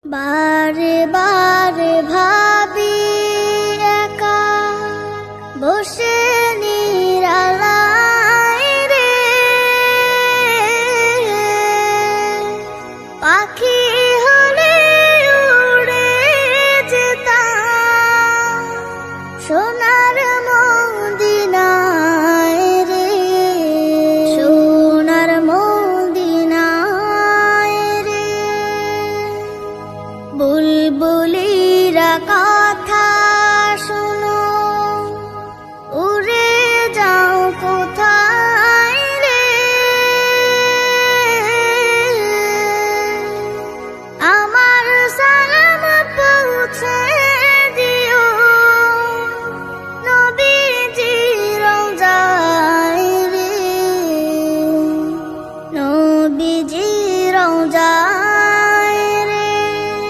বারে বারে ভাবি একা বসে নিরালায় রে, পাখি হলে উড়ে যেতাম সোনার মদিনায় রে, সোনার মদিনায় রে। বুলবুলিরা কথা শোনো, উড়ে যাও কোথায় রে, আমার সালাম পৌঁছে